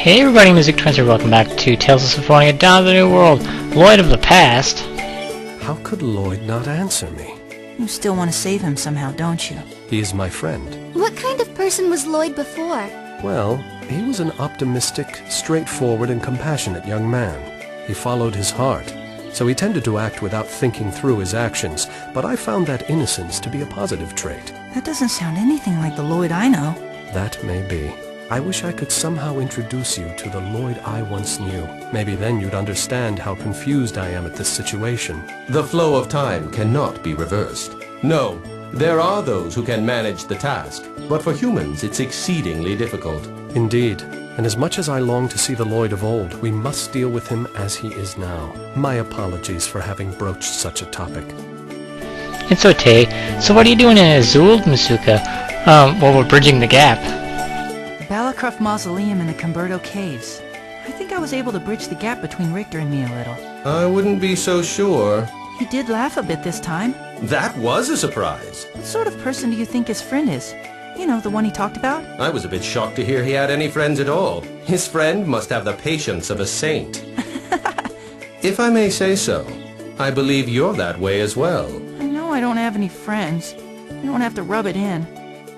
Hey everybody, Music Transfer, welcome back to Tales of Symphonia, Dawn of the New World, Lloyd of the past. How could Lloyd not answer me? You still want to save him somehow, don't you? He is my friend. What kind of person was Lloyd before? Well, he was an optimistic, straightforward, and compassionate young man. He followed his heart, so he tended to act without thinking through his actions, but I found that innocence to be a positive trait. That doesn't sound anything like the Lloyd I know. That may be. I wish I could somehow introduce you to the Lloyd I once knew. Maybe then you'd understand how confused I am at this situation. The flow of time cannot be reversed. No, there are those who can manage the task, but for humans it's exceedingly difficult. Indeed, and as much as I long to see the Lloyd of old, we must deal with him as he is now. My apologies for having broached such a topic. It's okay. So what are you doing in Azul, Masuka? Well, we're bridging the gap. Balacroft Mausoleum in the Cumberto Caves. I think I was able to bridge the gap between Richter and me a little. I wouldn't be so sure. He did laugh a bit this time. That was a surprise. What sort of person do you think his friend is? You know, the one he talked about? I was a bit shocked to hear he had any friends at all. His friend must have the patience of a saint. If I may say so, I believe you're that way as well. I know I don't have any friends. You don't have to rub it in.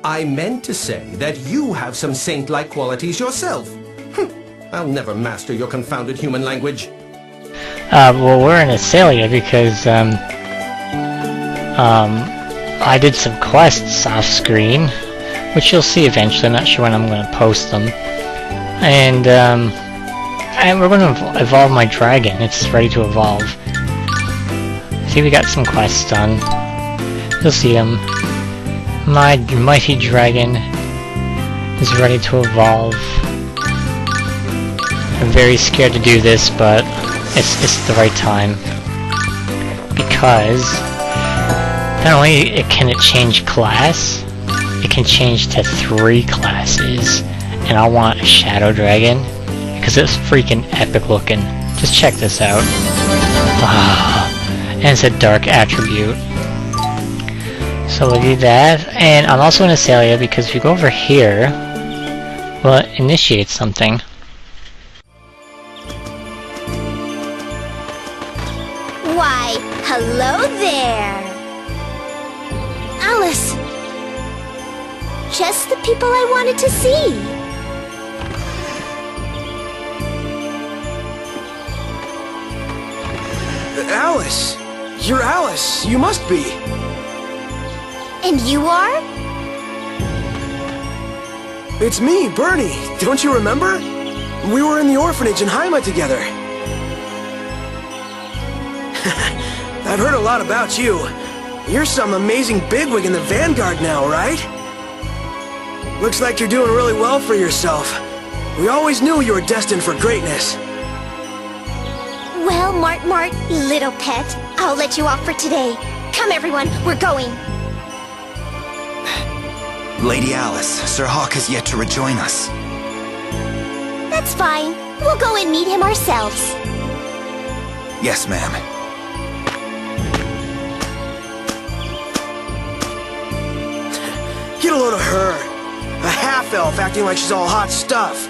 I meant to say that you have some saint-like qualities yourself. I'll never master your confounded human language. Well, we're in Azalea because, I did some quests off-screen, which you'll see eventually. I'm not sure when I'm going to post them. And we're going to evolve my dragon. It's ready to evolve. See, we got some quests done. You'll see them. My mighty dragon is ready to evolve. I'm very scared to do this, but it's the right time. Because not only can it change class, it can change to 3 classes. And I want a shadow dragon because it's freaking epic looking. Just check this out. And it's a dark attribute. So we'll do that, and I'm also in Azalea because if you go over here, well, it initiates something. Why, hello there! Alice! Just the people I wanted to see! Alice! You're Alice! You must be! And you are? It's me, Bernie. Don't you remember? We were in the orphanage in Haima together. I've heard a lot about you. You're some amazing bigwig in the Vanguard now, right? Looks like you're doing really well for yourself. We always knew you were destined for greatness. Well, Mart, little pet, I'll let you off for today. Come everyone, we're going. Lady Alice, Sir Hawk has yet to rejoin us. That's fine. We'll go and meet him ourselves. Yes, ma'am. Get a load of her. A half-elf acting like she's all hot stuff.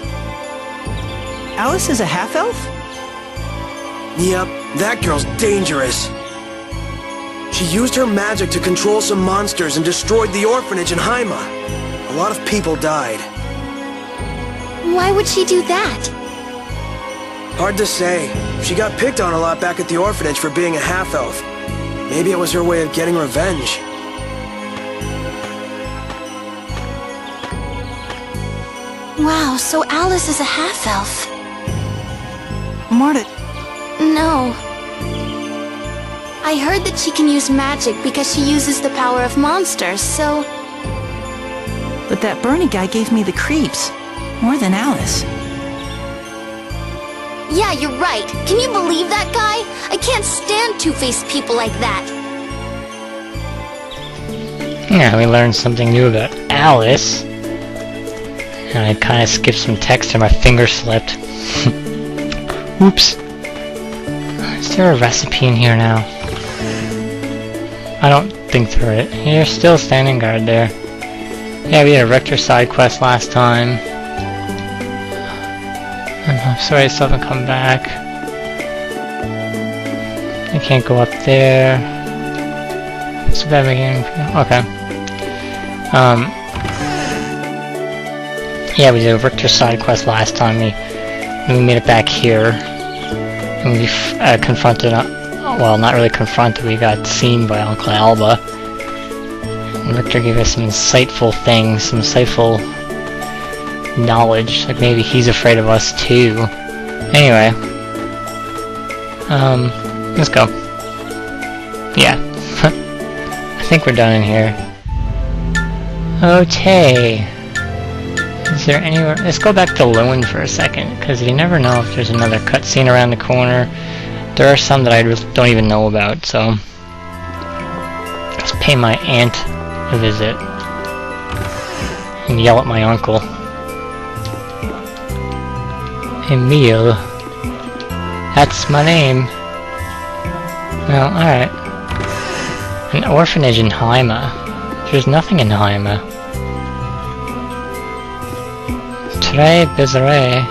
Alice is a half-elf? Yep, that girl's dangerous. She used her magic to control some monsters and destroyed the orphanage in Haima. A lot of people died. Why would she do that? Hard to say. She got picked on a lot back at the orphanage for being a half-elf. Maybe it was her way of getting revenge. Wow, so Alice is a half-elf. Marta... No. I heard that she can use magic because she uses the power of monsters, so... But that Bernie guy gave me the creeps. More than Alice. Yeah, you're right. Can you believe that guy? I can't stand two-faced people like that. Yeah, we learned something new about Alice. And I kinda skipped some text and my finger slipped. Oops. Is there a recipe in here now? I don't think there is. You're still standing guard there. Yeah, we had a Richter side quest last time. Sorry, I still haven't come back. I can't go up there. It's a bad beginning. Okay. Yeah, we did a Richter side quest last time. We made it back here. And we confronted, well, not really confronted, we got seen by Uncle Alba. And Richter gave us some insightful things, some insightful knowledge, like maybe he's afraid of us too. Anyway, let's go. Yeah, I think we're done in here. Okay, is there anywhere? Let's go back to Lloyd for a second, because you never know if there's another cutscene around the corner. There are some that I don't even know about, so let's pay my aunt a visit and yell at my uncle. Emile. That's my name. Well, alright. An orphanage in Haima. There's nothing in Haima. Très bizarre.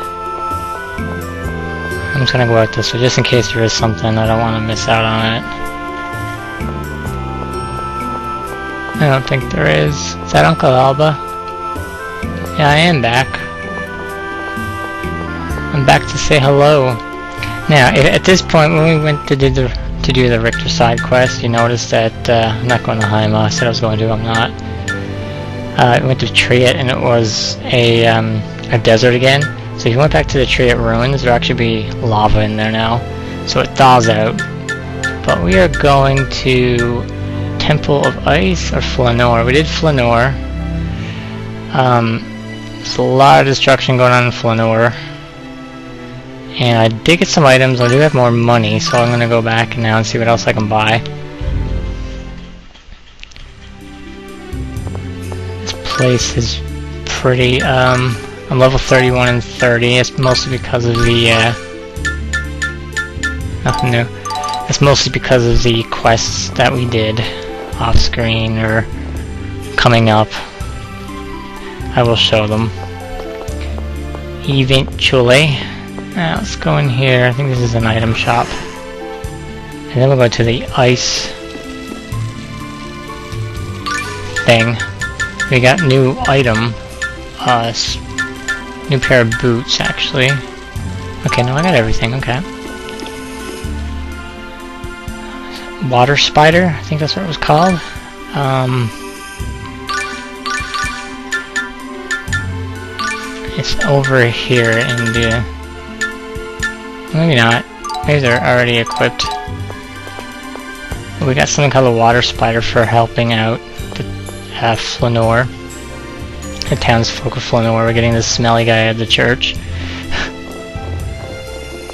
I'm just gonna go out this way just in case there is something. I don't want to miss out on it. I don't think there is. Is that Uncle Alba? Yeah, I am back. I'm back to say hello. Now, at this point, when we went to do the Richter side quest, you noticed that I'm not going to Haima. I said I was going to. I'm not. I went to Triet, and it was a desert again. So if you went back to the Triet ruins, there'll actually be lava in there now, so it thaws out. But we are going to Temple of Ice or Flanoir. We did Flanoir. There's a lot of destruction going on in Flanoir. And I did get some items. I do have more money, so I'm gonna go back now and see what else I can buy. This place is pretty, I'm level 31 and 30. It's mostly because of the, nothing new. It's mostly because of the quests that we did off screen or coming up. I will show them eventually. Now let's go in here. I think this is an item shop. And then we'll go to the ice thing. We got new item. New pair of boots, actually. Okay, no, I got everything. Okay. Water spider, I think that's what it was called. It's over here in the... Maybe not. Maybe they're already equipped. But we got something called a water spider for helping out the Flanoir. The townsfolk of Flanoir. We're getting this smelly guy out of the church.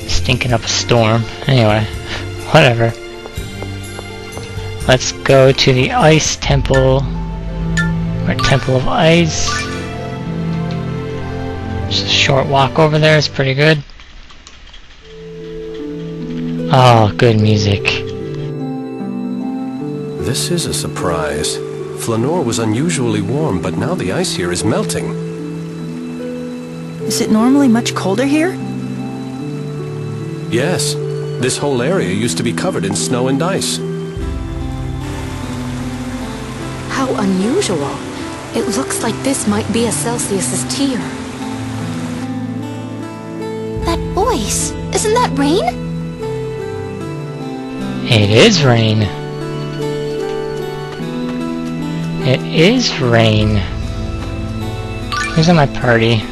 Stinking up a storm. Anyway, whatever. Let's go to the Ice Temple. Or Temple of Ice. Just a short walk over there. It's pretty good. Oh, good music. This is a surprise. Flanoir was unusually warm, but now the ice here is melting. Is it normally much colder here? Yes. This whole area used to be covered in snow and ice. How unusual. It looks like this might be a Celsius's tier. That voice, isn't that Raine? It is Raine. It is Raine. Who's in my party?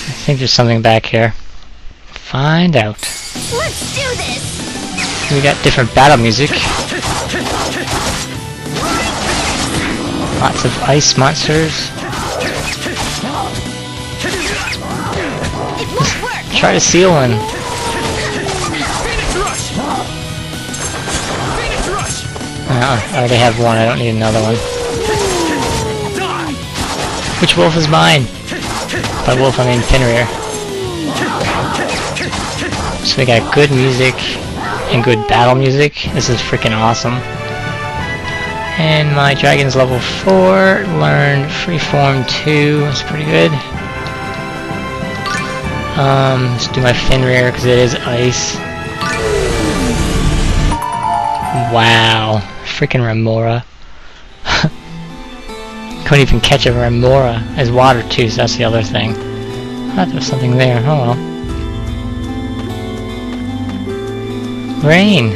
I think there's something back here. Find out. Let's do this! We got different battle music. Lots of ice monsters. It won't work! Try to seal one. I already have one, I don't need another one. Which wolf is mine? By wolf I mean Fenrir. So we got good music and good battle music. This is freaking awesome. And my dragon's level 4, learned Freeform 2, it's pretty good. Let's do my Fenrir because it is ice. Wow, freaking Remora. Couldn't even catch a Remora as water too, so that's the other thing. I thought there was something there. Oh well. Raine!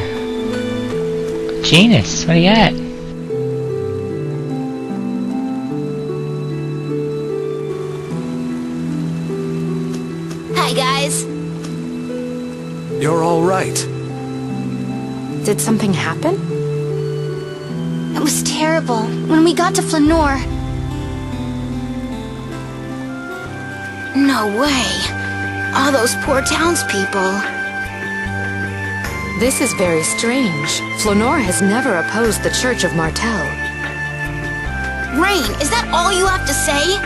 Genis, what are you at? Hi, guys. You're all right. Did something happen? It was terrible. When we got to Flanoir... No way. All those poor townspeople. This is very strange. Flanoir has never opposed the Church of Martel. Raine, is that all you have to say?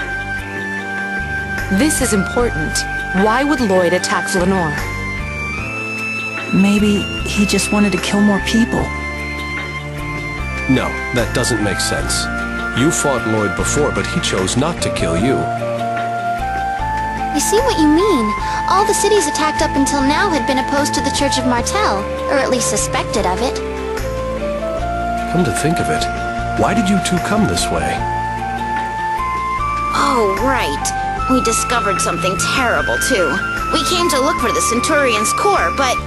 This is important. Why would Lloyd attack Flanoir? Maybe he just wanted to kill more people. No, that doesn't make sense. You fought Lloyd before, but he chose not to kill you. I see what you mean. All the cities attacked up until now had been opposed to the Church of Martel, or at least suspected of it. Come to think of it, why did you two come this way? Oh, right. We discovered something terrible, too. We came to look for the Centurions Core, but...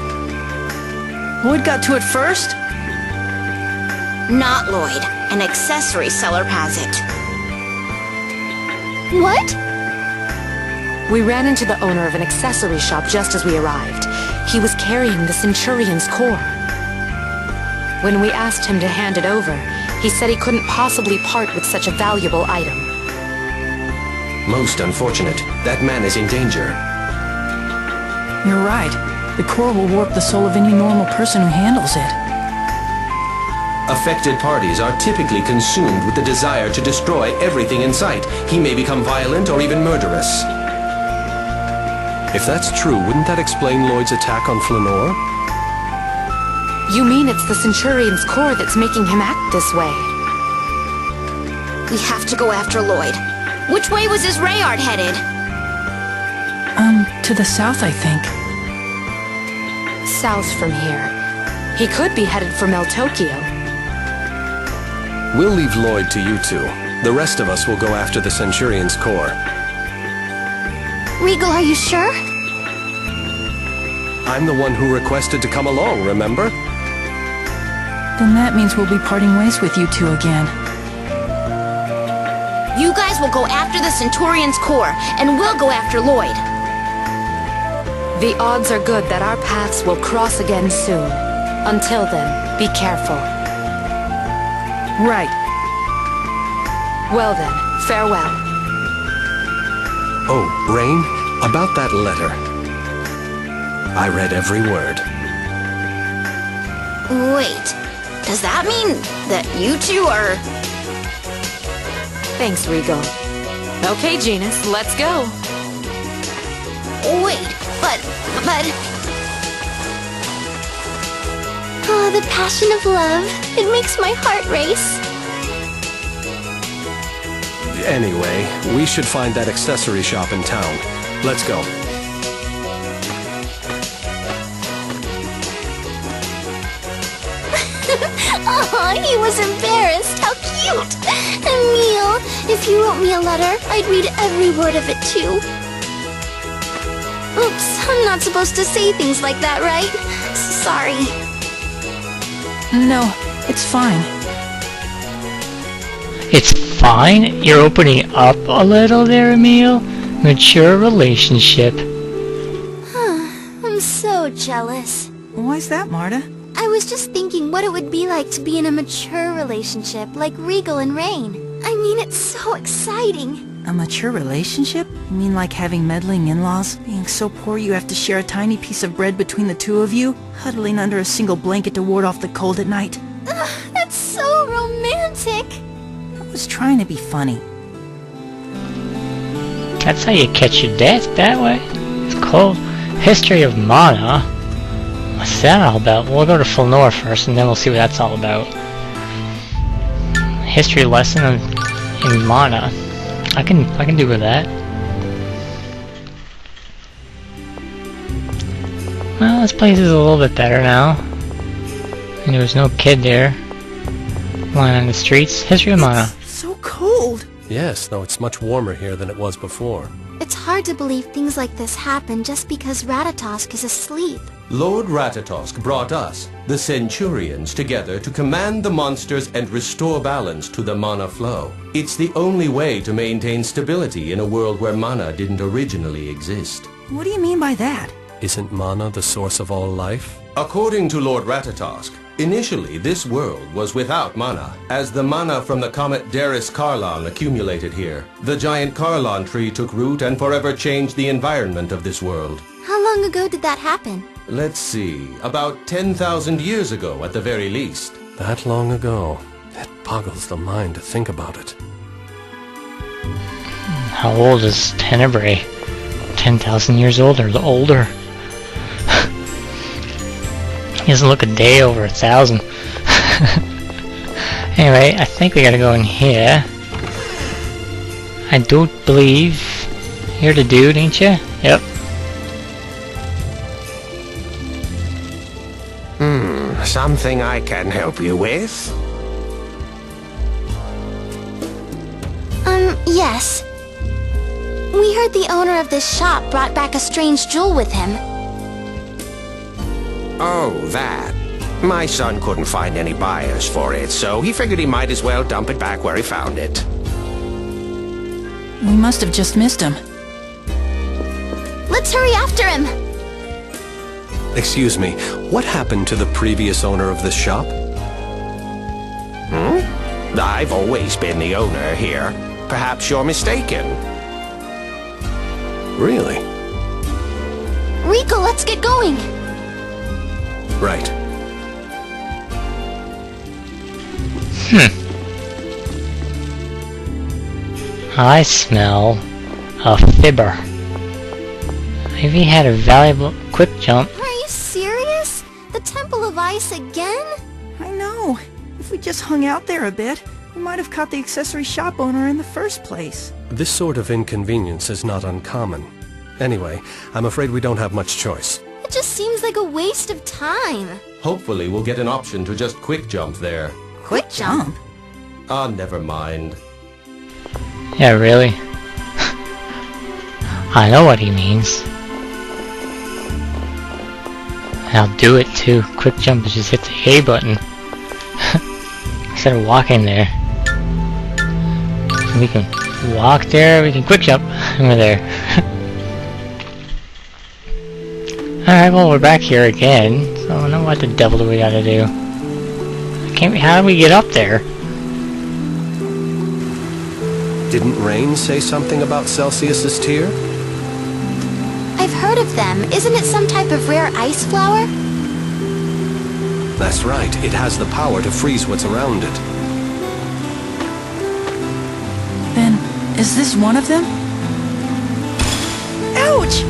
Lloyd got to it first? Not Lloyd. An accessory seller has it. What? We ran into the owner of an accessory shop just as we arrived. He was carrying the Centurions Core. When we asked him to hand it over, he said he couldn't possibly part with such a valuable item. Most unfortunate. That man is in danger. You're right. The core will warp the soul of any normal person who handles it. Affected parties are typically consumed with the desire to destroy everything in sight. He may become violent or even murderous. If that's true, wouldn't that explain Lloyd's attack on Flanoir? You mean it's the Centurions Core that's making him act this way? We have to go after Lloyd. Which way was his Rayard headed? To the south, I think. South from here. He could be headed for Meltokyo. We'll leave Lloyd to you two. The rest of us will go after the Centurions Core. Regal, are you sure? I'm the one who requested to come along, remember? Then that means we'll be parting ways with you two again. You guys will go after the Centurions Core, and we'll go after Lloyd. The odds are good that our paths will cross again soon. Until then, be careful. Right. Well then, farewell. Oh, Raine, about that letter. I read every word. Wait, does that mean that you two are... Thanks, Regal. Okay, Genis, let's go. Wait, but... Oh, the passion of love. It makes my heart race. Anyway, we should find that accessory shop in town. Let's go. Aw, he was embarrassed. How cute. Emile, if you wrote me a letter, I'd read every word of it too. Oops, I'm not supposed to say things like that, right? Sorry. No, it's fine. It's fine? You're opening up a little there, Emile? Mature relationship. I'm so jealous. Why's that, Marta? I was just thinking what it would be like to be in a mature relationship like Regal and Raine. I mean, it's so exciting. A mature relationship? You mean like having meddling in-laws? Being so poor you have to share a tiny piece of bread between the two of you? Huddling under a single blanket to ward off the cold at night? Ugh, that's so romantic. I was trying to be funny. That's how you catch your death, that way. It's called History of Mana. What's that all about? We'll go to Flanoir first, and then we'll see what that's all about. History lesson in Mana. I can do with that. Well, this place is a little bit better now. And there was no kid there lying on the streets. History of mana. So cold. Yes, though it's much warmer here than it was before. It's hard to believe things like this happen just because Ratatosk is asleep. Lord Ratatosk brought us, the Centurions, together to command the monsters and restore balance to the mana flow. It's the only way to maintain stability in a world where mana didn't originally exist. What do you mean by that? Isn't mana the source of all life? According to Lord Ratatosk, initially this world was without mana, as the mana from the comet Darius Carlon accumulated here. The giant Carlon tree took root and forever changed the environment of this world. How long ago did that happen? Let's see, about 10,000 years ago at the very least. That long ago. It boggles the mind to think about it. How old is Tenebrae? 10,000 years older. The older. He doesn't look a day over 1,000. Anyway, I think we gotta go in here. I do believe you're the dude, ain't you? Yep. Something I can help you with? Yes. We heard the owner of this shop brought back a strange jewel with him. Oh, that. My son couldn't find any buyers for it, so he figured he might as well dump it back where he found it. We must have just missed him. Let's hurry after him! Excuse me, what happened to the previous owner of this shop? I've always been the owner here. Perhaps you're mistaken. Really? Rico, let's get going! Right. I smell a fibber. Maybe he had a valuable quick jump. Are you serious? The Temple of Ice again? I know. If we just hung out there a bit, we might have caught the accessory shop owner in the first place. This sort of inconvenience is not uncommon. Anyway, I'm afraid we don't have much choice. It just seems like a waste of time. Hopefully we'll get an option to just quick jump there. Quick jump? Ah, never mind. Yeah, really? I know what he means. I'll do it too. Quick jump is just hit the A button. Instead of walking there. We can walk there, we can quick jump. And we're there. Alright, well we're back here again. So I know what the devil do we gotta do. How do we get up there? Didn't Raine say something about Celsius's tear? I've heard of them. Isn't it some type of rare ice flower? That's right, it has the power to freeze what's around it. Then, is this one of them? Ouch!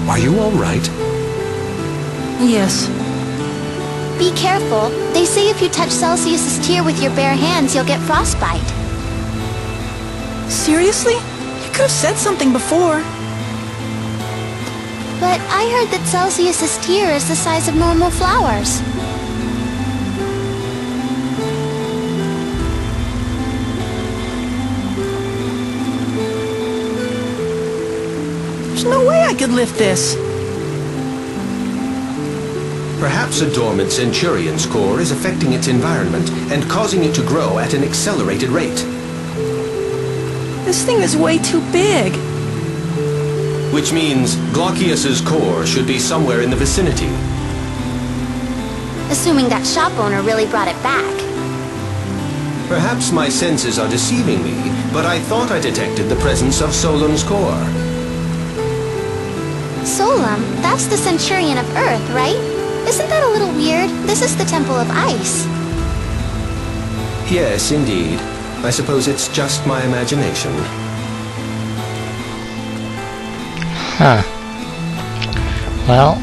Are you alright? Yes. Be careful. They say if you touch Celsius's tear with your bare hands, you'll get frostbite. Seriously? You could have said something before. But I heard that Celsius's tear is the size of normal flowers. There's no way I could lift this. Perhaps a dormant Centurions Core is affecting its environment and causing it to grow at an accelerated rate. This thing is way too big. Which means Glaucius's core should be somewhere in the vicinity. Assuming that shop owner really brought it back. Perhaps my senses are deceiving me, but I thought I detected the presence of Solon's core. Solon, that's the Centurion of Earth, right? Isn't that a little weird? This is the Temple of Ice. Yes, indeed. I suppose it's just my imagination. Huh. Well,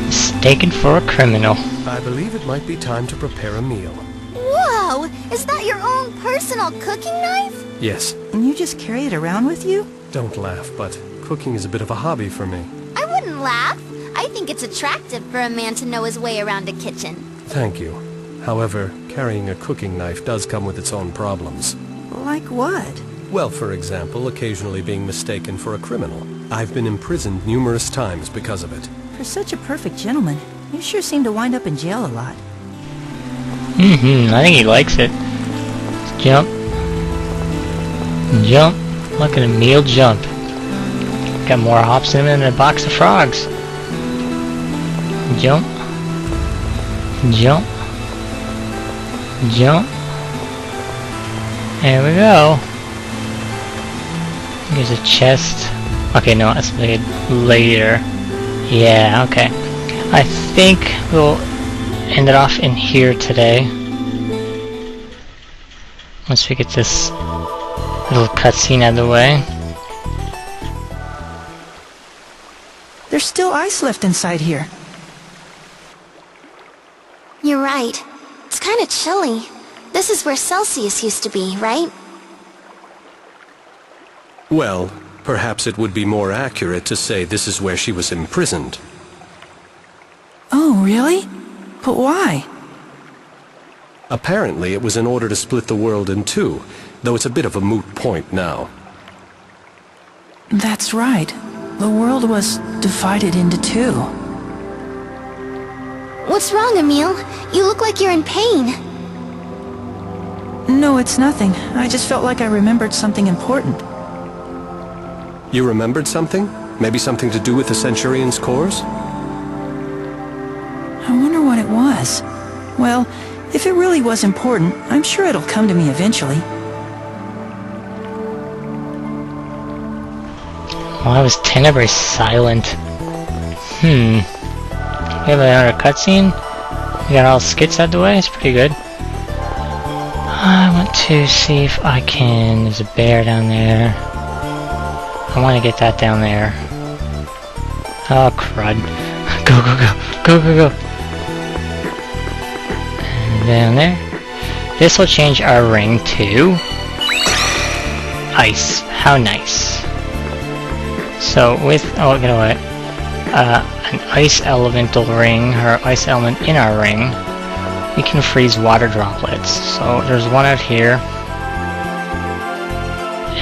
mistaken for a criminal. I believe it might be time to prepare a meal. Whoa! Is that your own personal cooking knife? Yes. And you just carry it around with you? Don't laugh, but cooking is a bit of a hobby for me. I wouldn't laugh. I'd think it's attractive for a man to know his way around a kitchen. Thank you. However, carrying a cooking knife does come with its own problems. Like what? Well, for example, occasionally being mistaken for a criminal. I've been imprisoned numerous times because of it. For such a perfect gentleman, you sure seem to wind up in jail a lot. I think he likes it. Jump. Jump. Look at him, meal jump. Got more hops in him than a box of frogs. Jump. Jump. Jump. There we go. Here's a chest. Okay, no, that's later. Yeah, okay. I think we'll end it off in here today. Once we get this little cutscene out of the way. There's still ice left inside here. You're right. It's kind of chilly. This is where Celsius used to be, right? Well, perhaps it would be more accurate to say this is where she was imprisoned. Oh, really? But why? Apparently it was in order to split the world in two, though it's a bit of a moot point now. That's right. The world was divided into two. What's wrong, Emile? You look like you're in pain. No, it's nothing. I just felt like I remembered something important. You remembered something? Maybe something to do with the Centurions Cores? I wonder what it was. Well, if it really was important, I'm sure it'll come to me eventually. Why was Tina very silent? We have another cutscene. We got all the skits out of the way. It's pretty good. I want to see if I can... There's a bear down there. I want to get that down there. Oh, crud. Go, go, go. Go, go, go. And down there. This will change our ring to... ice. How nice. So with... Oh, get away. An ice elemental ring, or ice element in our ring, we can freeze water droplets. So there's one out here.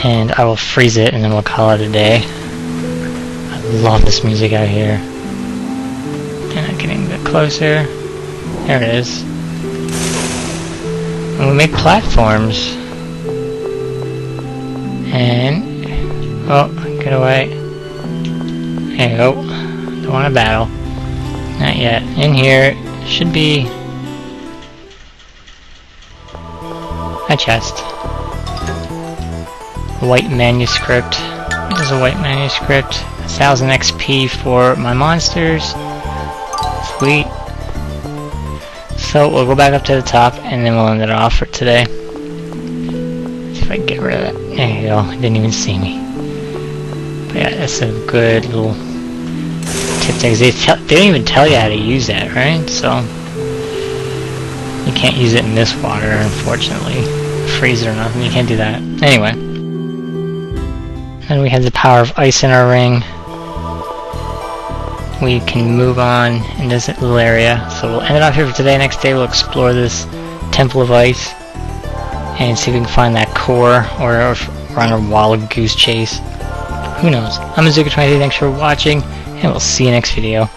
And I will freeze it and then we'll call it a day. I love this music out here. And I'm getting a bit closer. There it is. And we make platforms. And... Oh, get away. There you go. Don't want to battle. Not yet. In here should be a chest. White manuscript. This is a white manuscript. 1000 XP for my monsters. Sweet. So we'll go back up to the top and then we'll end it off for today. See if I can get rid of that. There you go. Didn't even see me. But yeah, that's a good little tip there. They don't even tell you how to use that, right? So you can't use it in this water, unfortunately. Freeze it or nothing. You can't do that. Anyway. And we have the power of ice in our ring. We can move on in this little area. So we'll end it off here for today. Next day we'll explore this Temple of Ice and see if we can find that core, or run a wild goose chase. Who knows? I'm Azuka23, thanks for watching, and we'll see you next video.